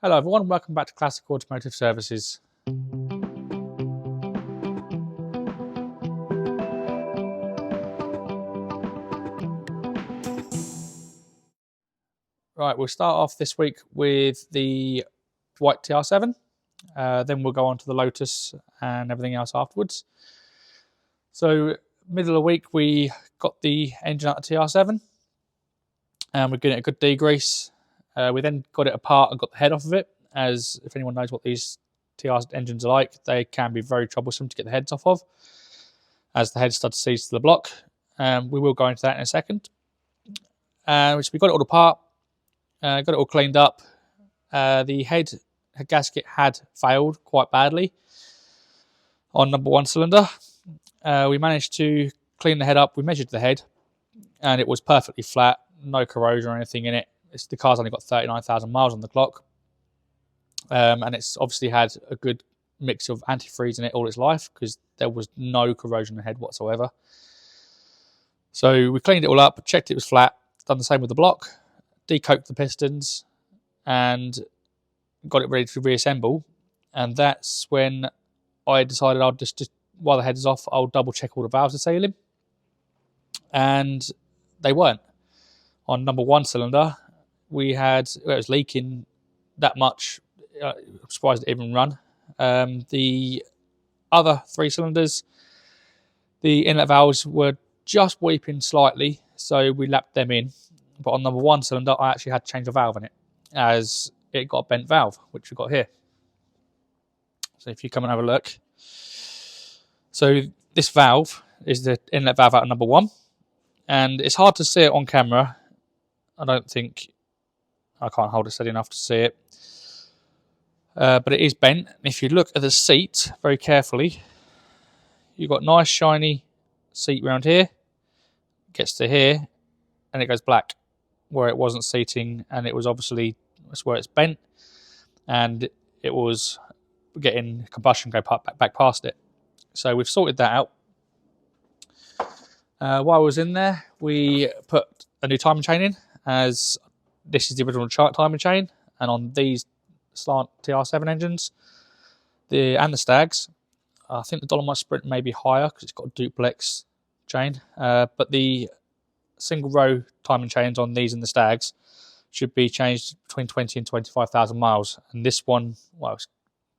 Hello everyone, welcome back to Classic Automotive Services. Right, we'll start off this week with the white TR7, then we'll go on to the Lotus and everything else afterwards. So, middle of the week we got the engine out of TR7 and we're getting a good degrease. We then got it apart and got the head off of it, as if anyone knows what these TR engines are like, they can be very troublesome to get the heads off of, as the heads start to seize to the block. We will go into that in a second. So we got it all apart, got it all cleaned up. The head gasket had failed quite badly on number one cylinder. We managed to clean the head up. We measured the head and it was perfectly flat, no corrosion or anything in it. The car's only got 39,000 miles on the clock. And it's obviously had a good mix of antifreeze in it all its life, because there was no corrosion in the head whatsoever. So we cleaned it all up, checked it was flat, done the same with the block, decoked the pistons and got it ready to reassemble. And that's when I decided I'll just while the head is off, I'll double check all the valves are sailing. And they weren't. On number one cylinder, it was leaking that much. I'm surprised it even run. The other three cylinders, the inlet valves were just weeping slightly, so we lapped them in. But on number one cylinder, I actually had to change a valve in it, as it got a bent valve, which we've got here. So if you come and have a look. So this valve is the inlet valve out of number one, and it's hard to see it on camera. I can't hold it steady enough to see it. But it is bent. If you look at the seat very carefully, you've got nice shiny seat around here, gets to here, and it goes black where it wasn't seating, and it was obviously, that's where it's bent, and it was getting combustion go back past it. So we've sorted that out. While I was in there, we put a new timing chain in, as this is the original timing chain, and on these slant TR7 engines and the Stags, I think the Dolomite Sprint may be higher because it's got a duplex chain, but the single row timing chains on these and the Stags should be changed between 20 and 25,000 miles, and this one, well, it's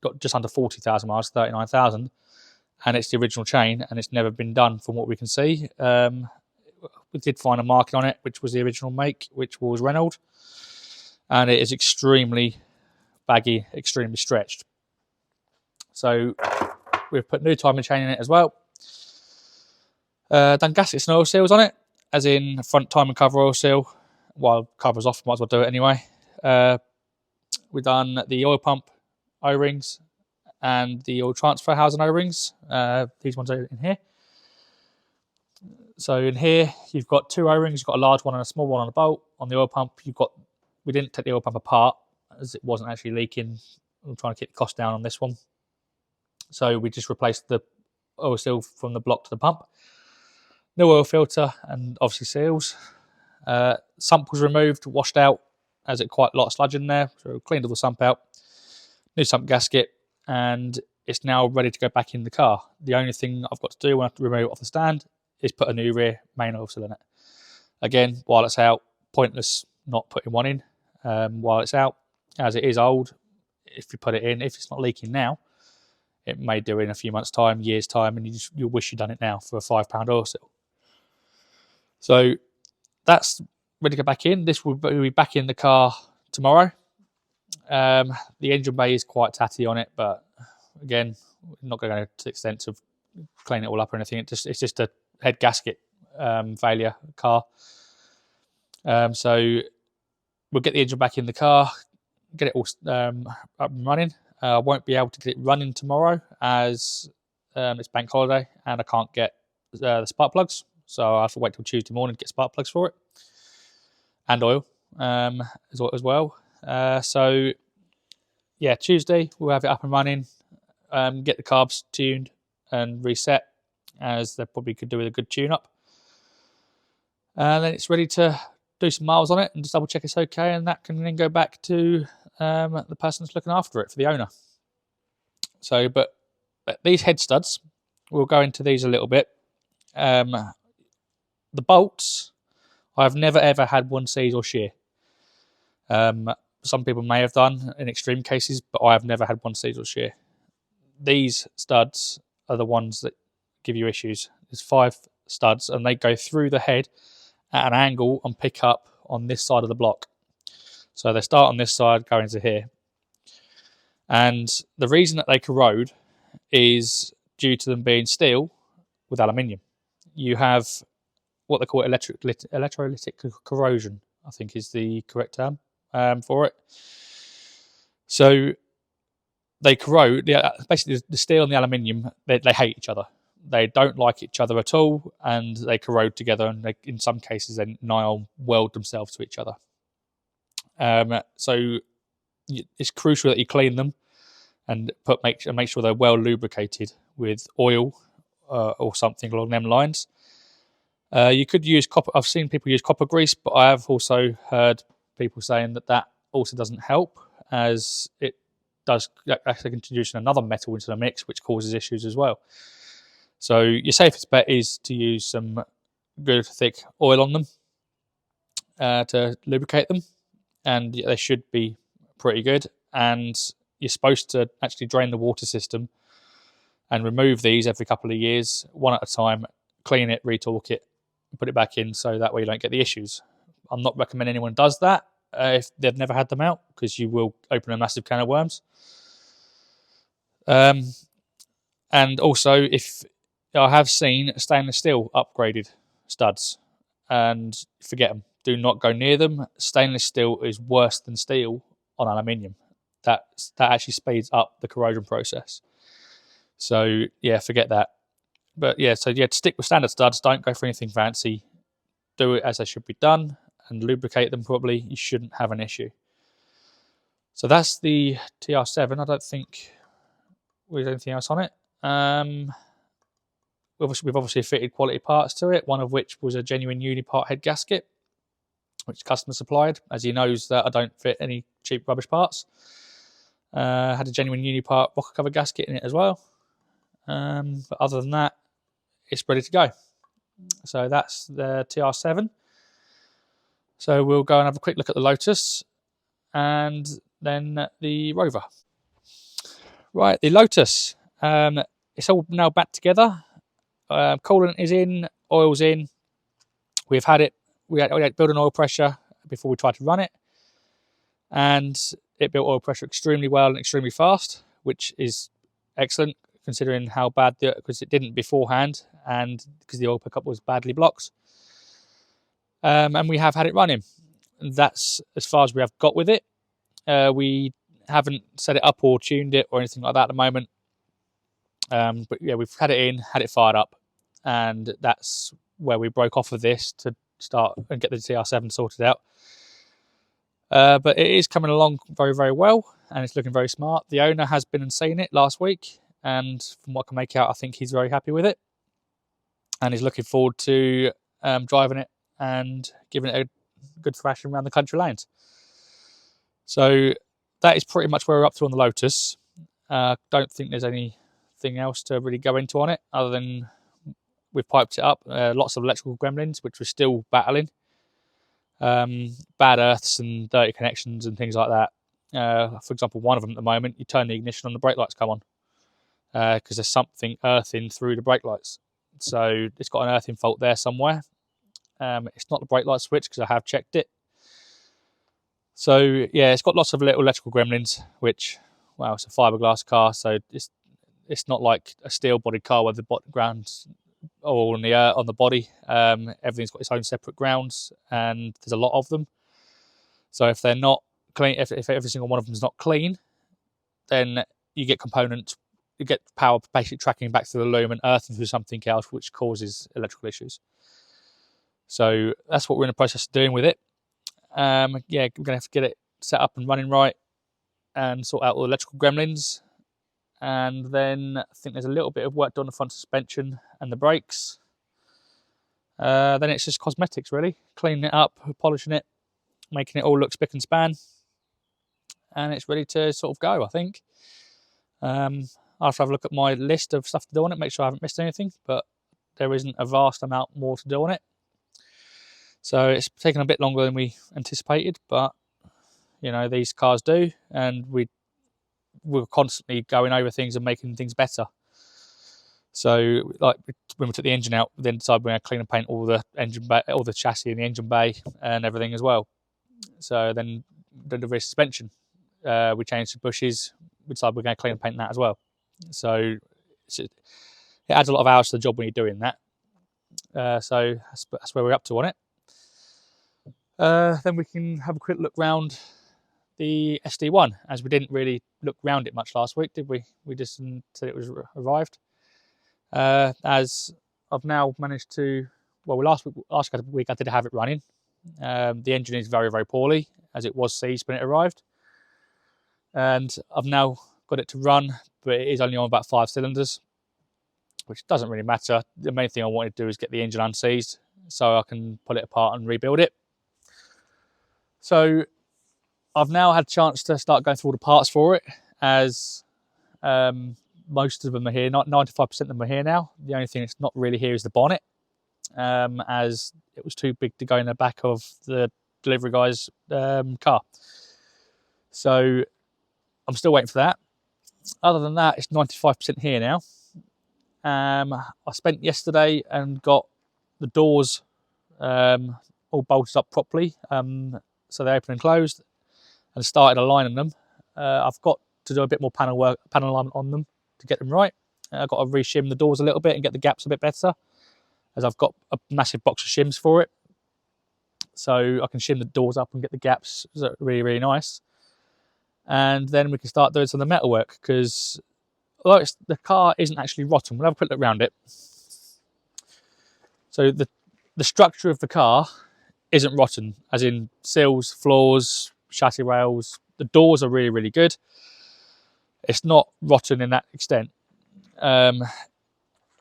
got just under 40,000 miles, 39,000, and it's the original chain, and it's never been done from what we can see. We did find a marking on it, which was the original make, which was Renault, and it is extremely baggy, extremely stretched. So we've put new timing chain in it as well. Done gaskets and oil seals on it, as in front timing cover oil seal. While cover's off, might as well do it anyway. We've done the oil pump O-rings and the oil transfer housing O-rings. These ones are in here. So in here, you've got two O-rings. You've got a large one and a small one on a bolt. On the oil pump, we didn't take the oil pump apart, as it wasn't actually leaking. I'm trying to keep the cost down on this one. So we just replaced the oil seal from the block to the pump. New oil filter and obviously seals. Sump was removed, washed out, as it quite a lot of sludge in there. So we cleaned all the sump out. New sump gasket, and it's now ready to go back in the car. The only thing I've got to do when I have to remove it off the stand is put a new rear main oil seal in it. Again, while it's out, pointless not putting one in while it's out, as it is old. If you put it in, if it's not leaking now, it may do in a few months' time, years' time, and you'll wish you'd done it now for a £5 oil seal. So that's ready to go back in. This will be back in the car tomorrow. The engine bay is quite tatty on it, but again, we're not going to go to the extent of cleaning it all up or anything. It's just a head gasket failure car. So we'll get the engine back in the car, get it all up and running. I won't be able to get it running tomorrow, as it's bank holiday and I can't get the spark plugs. So I have to wait till Tuesday morning to get spark plugs for it, and oil as well. So yeah, Tuesday we'll have it up and running, get the carbs tuned and reset, as they probably could do with a good tune up. And then it's ready to do some miles on it and just double check it's okay, and that can then go back to the person that's looking after it, for the owner. So, but these head studs, we'll go into these a little bit. The bolts, I've never ever had one seize or shear. Some people may have done in extreme cases, but I have never had one seize or shear. These studs are the ones that give you issues. There's 5 studs, and they go through the head at an angle and pick up on this side of the block. So they start on this side, go into here. And the reason that they corrode is due to them being steel with aluminium. You have what they call electrolytic corrosion, I think is the correct term for it. So they corrode. Basically, the steel and the aluminium, they hate each other. They don't like each other at all, and they corrode together, and they, in some cases, they nigh on weld themselves to each other. So it's crucial that you clean them and make sure they're well lubricated with oil or something along them lines. You could use copper. I've seen people use copper grease, but I have also heard people saying that also doesn't help, as it does actually introduce another metal into the mix, which causes issues as well. So your safest bet is to use some good thick oil on them to lubricate them, and they should be pretty good. And you're supposed to actually drain the water system and remove these every couple of years, one at a time, clean it, retorque it, put it back in, so that way you don't get the issues. I'm not recommending anyone does that if they've never had them out, because you will open a massive can of worms. And also, if I have seen stainless steel upgraded studs, and forget them. Do not go near them. Stainless steel is worse than steel on aluminium. That actually speeds up the corrosion process. So yeah, forget that. But yeah, so yeah, stick with standard studs. Don't go for anything fancy. Do it as they should be done and lubricate them properly. You shouldn't have an issue. So that's the TR7. I don't think there's anything else on it. We've obviously fitted quality parts to it, one of which was a genuine Unipart head gasket, which customer supplied, as he knows that I don't fit any cheap rubbish parts. Had a genuine Unipart rocker cover gasket in it as well. But other than that, it's ready to go. So that's the TR7. So we'll go and have a quick look at the Lotus and then the Rover. Right, the Lotus. It's all now back together. Coolant is in, oil's in. We've had it. We had to build an oil pressure before we tried to run it, and it built oil pressure extremely well and extremely fast, which is excellent considering how bad because it didn't beforehand, and because the oil pickup was badly blocked. And we have had it running. That's as far as we have got with it. We haven't set it up or tuned it or anything like that at the moment. But yeah, we've had it in, had it fired up, and that's where we broke off of this to start and get the TR7 sorted out. But it is coming along very, very well, and it's looking very smart. The owner has been and seen it last week, and from what I can make out, I think he's very happy with it, and he's looking forward to driving it and giving it a good thrashing around the country lanes. So that is pretty much where we're up to on the Lotus. Don't think there's anything else to really go into on it, other than we've piped it up. Lots of electrical gremlins, which we're still battling. Bad earths and dirty connections and things like that. For example, one of them at the moment, you turn the ignition on, the brake lights come on because there's something earthing through the brake lights. So it's got an earthing fault there somewhere. It's not the brake light switch because I have checked it. So yeah, it's got lots of little electrical gremlins, which, well, it's a fiberglass car, so it's not like a steel-bodied car where the ground's all on the body. Everything's got its own separate grounds, and there's a lot of them. So if they're not clean, if every single one of them is not clean, then you get power basically tracking back to the loom and earthing through something else, which causes electrical issues. So that's what we're in the process of doing with it. Yeah, we're going to have to get it set up and running right and sort out all the electrical gremlins. And then I think there's a little bit of work done on the front suspension and the brakes. Then it's just cosmetics, really. Cleaning it up, polishing it, making it all look spick and span. and it's ready to sort of go, I think. I'll have to have a look at my list of stuff to do on it, make sure I haven't missed anything, but there isn't a vast amount more to do on it. So it's taken a bit longer than we anticipated, but you know, these cars do, and we're constantly going over things and making things better. So, like when we took the engine out, we then decided we're going to clean and paint all the engine bay, all the chassis in the engine bay, and everything as well. So then the rear suspension, we changed the bushes. We decided we're going to clean and paint that as well. So it adds a lot of hours to the job when you're doing that. So that's where we're up to on it. Then we can have a quick look round the SD1, as we didn't really look round it much last week, did we? We just said it was arrived. As I've now managed to, well, last week I did have it running. The engine is very, very poorly, as it was seized when it arrived. And I've now got it to run, but it is only on about 5 cylinders, which doesn't really matter. The main thing I wanted to do is get the engine unseized so I can pull it apart and rebuild it. So I've now had a chance to start going through all the parts for it, as most of them are here. 95% of them are here now. The only thing that's not really here is the bonnet, as it was too big to go in the back of the delivery guy's car. So I'm still waiting for that. Other than that, it's 95% here now. I spent yesterday and got the doors all bolted up properly, so they open and closed, and started aligning them. I've got to do a bit more panel alignment on them to get them right. I've got to reshim the doors a little bit and get the gaps a bit better, as I've got a massive box of shims for it. So I can shim the doors up and get the gaps really, really nice. And then we can start doing some of the metalwork, because although the car isn't actually rotten, we'll have a quick look around it. So the structure of the car isn't rotten, as in sills, floors, chassis rails. The doors are really, really good. It's not rotten in that extent.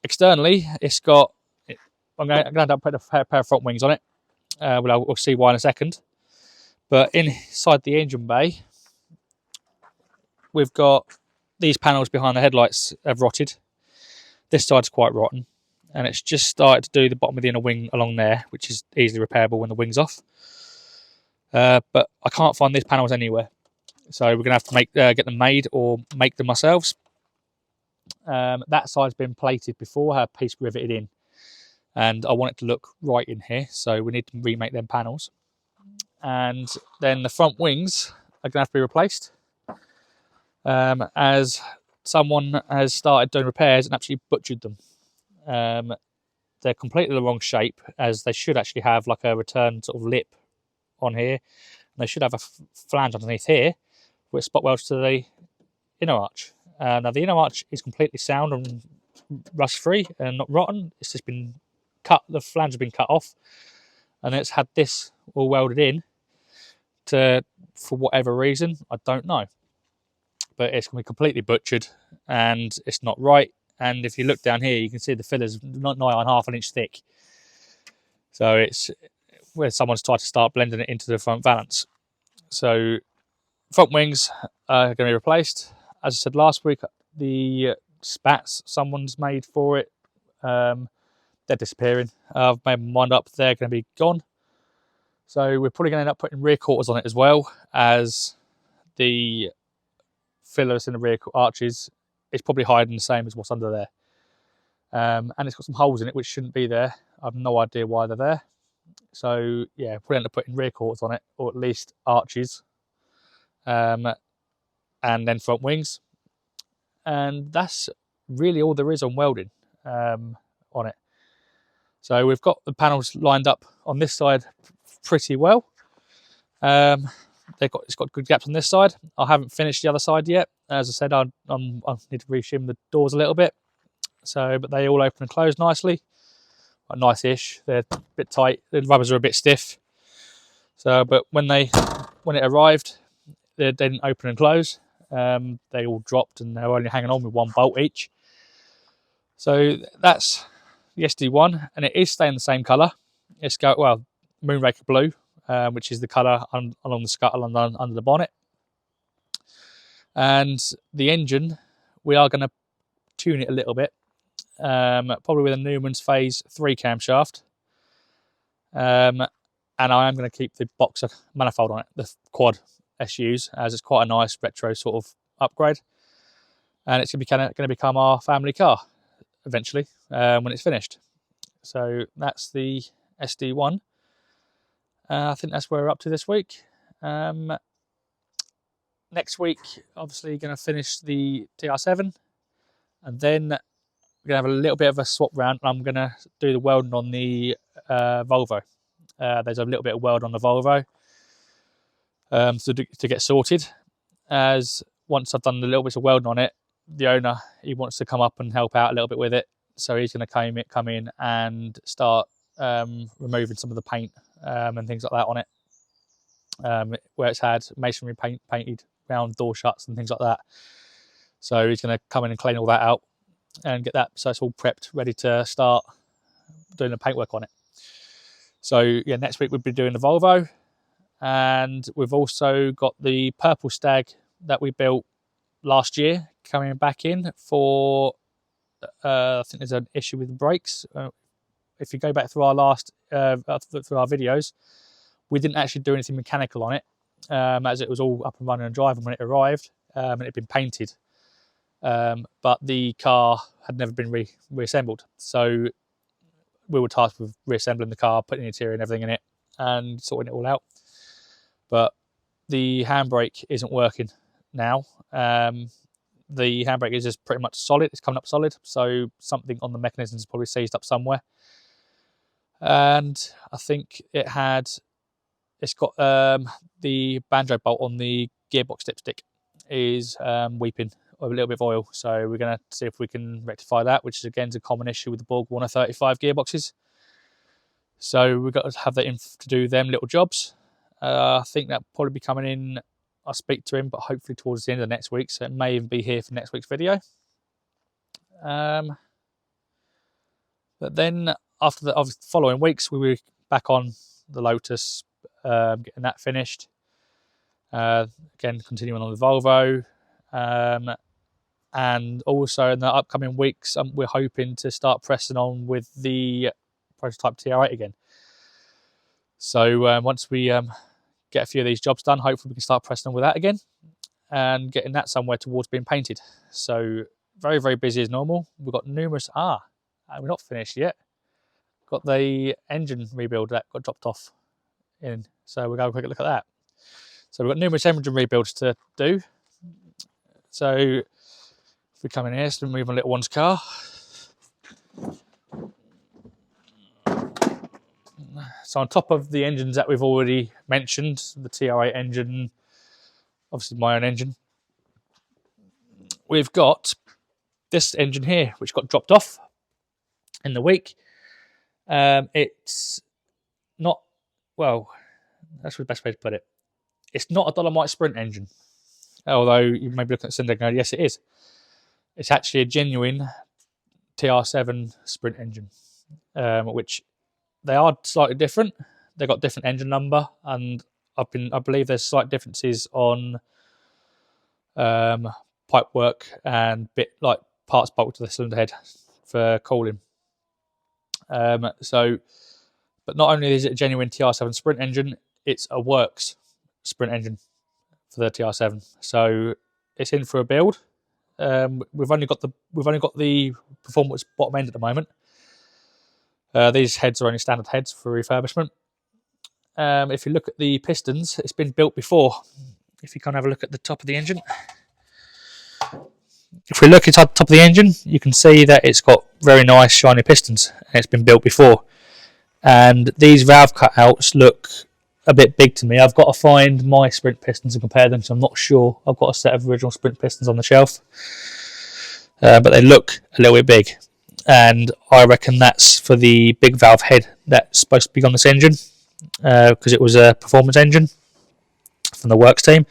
Externally, it's got, I'm going to end up putting a pair of front wings on it. We'll see why in a second. But inside the engine bay, we've got these panels behind the headlights have rotted. This side's quite rotten, and it's just started to do the bottom of the inner wing along there, which is easily repairable when the wing's off. But I can't find these panels anywhere, so we're going to have to get them made or make them ourselves. That side's been plated before, had a piece riveted in, and I want it to look right in here, so we need to remake them panels. And then the front wings are going to have to be replaced, as someone has started doing repairs and actually butchered them. They're completely the wrong shape, as they should actually have like a return sort of lip on here. And they should have a flange underneath here, which spot welds to the inner arch. Now the inner arch is completely sound and rust free and not rotten. It's just been cut, the flange has been cut off, and it's had this all welded in for whatever reason, I don't know. But it's going to be completely butchered, and it's not right. And if you look down here, you can see the filler's not nigh on half an inch thick. So it's where someone's tried to start blending it into the front valance. So front wings are going to be replaced. As I said last week, the spats someone's made for it, they're disappearing. I've made my mind up, they're going to be gone. So we're probably going to end up putting rear quarters on it, as well as the fillers in the rear arches. It's probably hiding the same as what's under there. And it's got some holes in it which shouldn't be there. I have no idea why they're there. So yeah, we'll end up putting rear quarters on it, or at least arches, and then front wings. And that's really all there is on welding on it. So we've got the panels lined up on this side pretty well. It's got good gaps on this side. I haven't finished the other side yet. As I said, I need to reshim the doors a little bit. So, but they all open and close nicely. Well, nice-ish. They're a bit tight. The rubbers are a bit stiff. So, but when it arrived, they didn't open and close. They all dropped, and they're only hanging on with one bolt each. So that's the SD1, and it is staying the same colour. It's got, well, Moonraker blue, which is the colour along the scuttle and under the bonnet. And the engine, we are going to tune it a little bit, probably with a Newman's Phase 3 camshaft. And I am going to keep the boxer manifold on it, the quad SUs, as it's quite a nice retro sort of upgrade. And it's going to become our family car eventually when it's finished. So that's the SD1. I think that's where we're up to this week. Next week, obviously, going to finish the TR7, and then we're going to have a little bit of a swap round. I'm going to do the welding on the Volvo. There's a little bit of weld on the Volvo to get sorted. As once I've done a little bit of welding on it, the owner, he wants to come up and help out a little bit with it. So he's going to come in and start removing some of the paint and things like that on it, where it's had masonry painted round door shuts and things like that. So he's going to come in and clean all that out and get that so it's all prepped, ready to start doing the paintwork on it. So yeah, next week we'll be doing the Volvo, and we've also got the Purple Stag that we built last year coming back in for. I think there's an issue with the brakes. If you go back through our last through our videos, we didn't actually do anything mechanical on it, as it was all up and running and driving when it arrived, and it had been painted. But the car had never been reassembled, so we were tasked with reassembling the car, putting the interior and everything in it, and sorting it all out. But the handbrake isn't working now. The handbrake is just pretty much solid. It's coming up solid, so something on the mechanism is probably seized up somewhere. And I think it's got the banjo bolt on the gearbox dipstick is weeping with a little bit of oil. So we're going to see if we can rectify that, which is again a common issue with the Borg Warner 35 gearboxes. So we've got to have that in to do them little jobs. I think that'll probably be coming in. I'll speak to him, but hopefully towards the end of next week. So it may even be here for next week's video. But then after the following weeks, we were back on the Lotus, getting that finished. Again, continuing on the Volvo. And also in the upcoming weeks, we're hoping to start pressing on with the prototype TR8 again. So once we get a few of these jobs done, hopefully we can start pressing on with that again and getting that somewhere towards being painted. So very, very busy as normal. We've got numerous, we're not finished yet. Got the engine rebuild that got dropped off in. So we'll go have a quick look at that. So we've got numerous engine rebuilds to do. So if we come in here, so we move on little one's car. So on top of the engines that we've already mentioned, the TR8 engine, obviously my own engine, we've got this engine here, which got dropped off in the week. It's not, well, that's the best way to put it. It's not a Dolomite Sprint engine, although you may be looking at Sunday and going, yes, it is. It's actually a genuine TR7 Sprint engine, which they are slightly different. They've got different engine number, and I believe there's slight differences on pipe work and like parts bolted to the cylinder head for cooling. But not only is it a genuine TR7 Sprint engine, it's a works Sprint engine for the TR7. So it's in for a build. We've only got the performance bottom end at the moment. These heads are only standard heads for refurbishment. If you look at the pistons, it's been built before. If you kind of have a look at the top of the engine. If we look at the top of the engine, you can see that it's got very nice shiny pistons, and it's been built before. And these valve cutouts look a bit big to me. I've got to find my Sprint pistons and compare them, so I'm not sure. I've got a set of original Sprint pistons on the shelf, but they look a little bit big. And I reckon that's for the big valve head that's supposed to be on this engine, because it was a performance engine from the works team.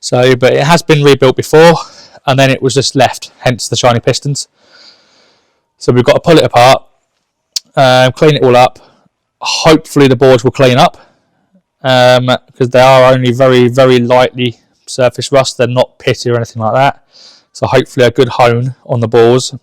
So, but it has been rebuilt before, and then it was just left, hence the shiny pistons. So we've got to pull it apart, clean it all up. Hopefully the boards will clean up, because they are only very, very lightly surface rust. They're not pitty or anything like that. So hopefully a good hone on the bores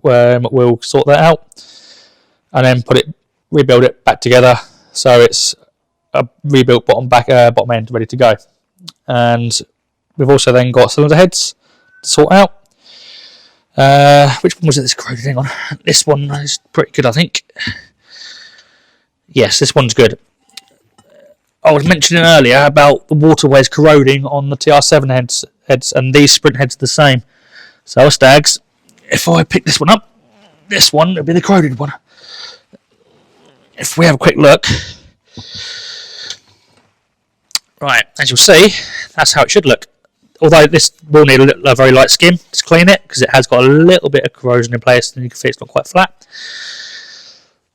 will sort that out, and then rebuild it back together so it's a rebuilt bottom end ready to go. And we've also then got cylinder heads to sort out. Which one was it that's corroded? Hang on. This one is pretty good, I think. Yes, this one's good. I was mentioning earlier about the waterways corroding on the TR7 heads, and these sprint heads are the same. So, Stags, if I pick this one up, this one would be the corroded one. If we have a quick look, right, as you'll see, that's how it should look. Although this will need a very light skim to clean it, because it has got a little bit of corrosion in place, and you can see it's not quite flat.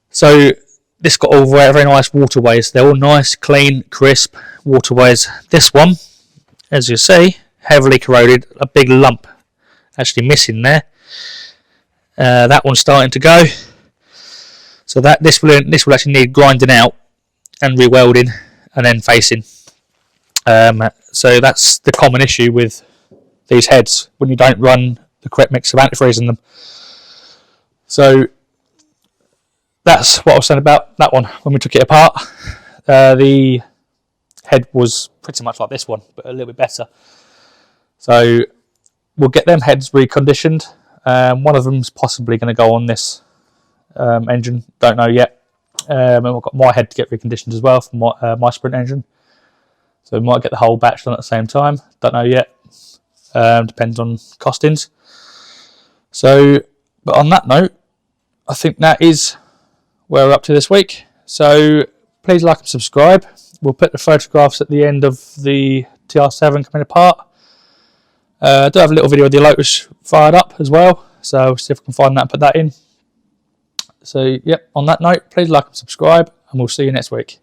So this got all very nice waterways. They're all nice, clean, crisp waterways. This one, as you see, heavily corroded, a big lump actually missing there. That one's starting to go. So this will actually need grinding out and rewelding and then facing. So that's the common issue with these heads when you don't run the correct mix of antifreeze in them. So that's what I was saying about that one. When we took it apart, the head was pretty much like this one, but a little bit better. So we'll get them heads reconditioned. One of them's possibly going to go on this engine, don't know yet. And we've got my head to get reconditioned as well from my sprint engine. So we might get the whole batch done at the same time, don't know yet. Depends on costings. So, but on that note, I think that is where we're up to this week. So please like and subscribe. We'll put the photographs at the end of the TR7 coming apart. I do have a little video of the Lotus fired up as well, so we'll see if we can find that and put that in. So, yep, on that note, please like and subscribe, and we'll see you next week.